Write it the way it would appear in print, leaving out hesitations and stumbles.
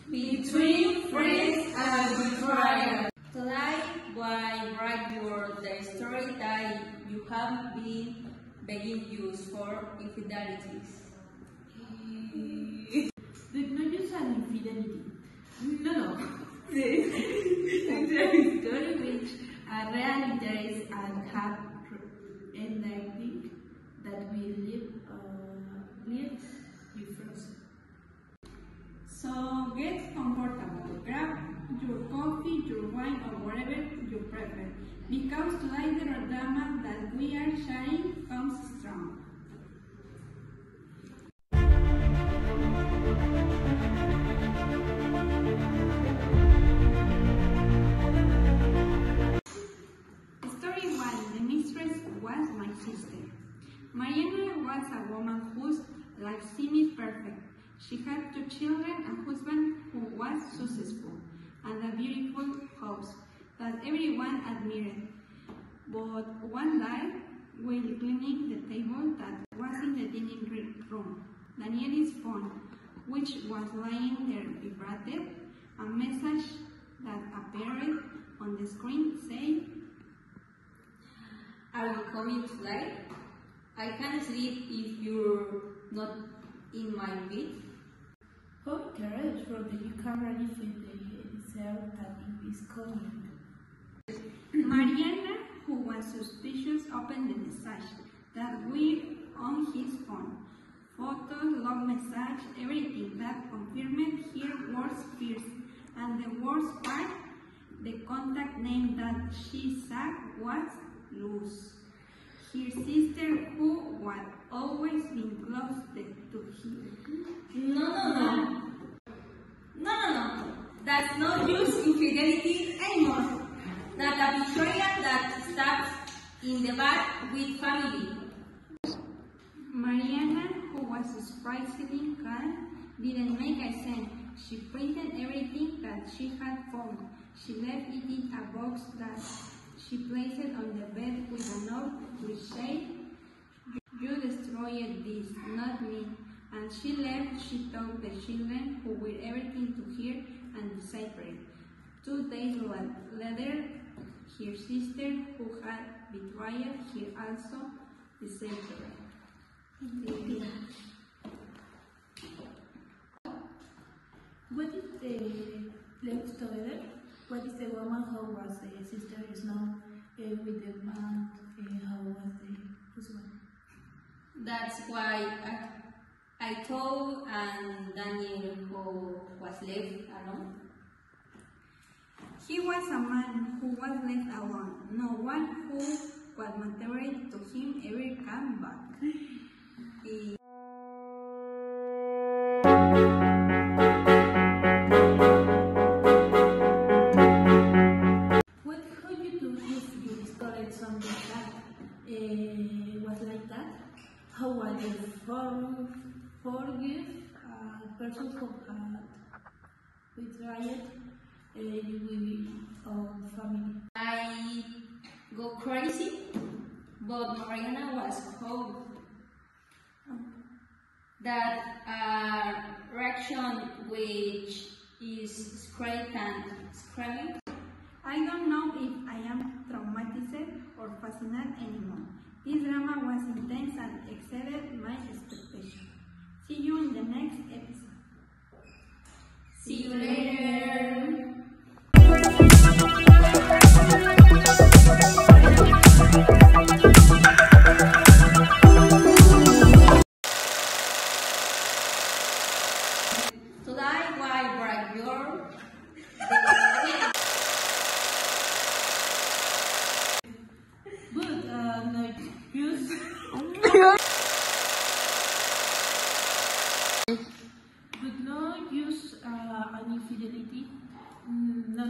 between friends and betrayal. Tonight, why write the story that you have been being used for infidelities? Did not use an infidelity. No. The story which are real interest and have enlightening that we live with. So get comfortable, grab your coffee, your wine, or whatever you prefer, because tonight the drama that we are sharing comes strong. Story 1. The mistress was my sister. Mariana was a woman whose life seemed perfect. She had 2 children, a husband who was successful, and a beautiful house that everyone admired. But one day, while cleaning the table that was in the dining room, Daniela's phone, which was lying there, vibrated. A message that appeared on the screen said, "Are you coming tonight? I can't sleep if you're not in my bed." How courage from the camera itself that it is coming. Mariana, who was suspicious, opened the message that were on his phone. Photos, love message, everything that confirmed her worst fears. And the worst part, the contact name that she saw was Luz, her sister who had always been close to him. No. That's not just infidelity anymore. That's a betrayal that starts in the back with family. Mariana, who was surprisingly calm, didn't make a sense. She printed everything that she had found. She left it in a box that she placed on the bed with a note which said, "You destroyed this, not me." And she left. She told the children, who were everything to her, and deciphered. 2 days later, her sister, who had betrayed her, also deciphered. What is the left together? What is the woman? How was the sister? Is now with the man? How was the husband? That's why I told Daniel who was left alone. He was a man who was left alone. No one who was mattered to him ever came back. What could you do if you discovered something that was like that? How would you forgive a person who had betrayed your own family? I go crazy, but Mariana was cold. That reaction which is scared and screaming. I don't know if I am traumatized or fascinated anymore. This drama was intense and exceeded my expectations. See you in the next episode. See you later. Today, why bright girl? But no use. But no use an infidelity. No.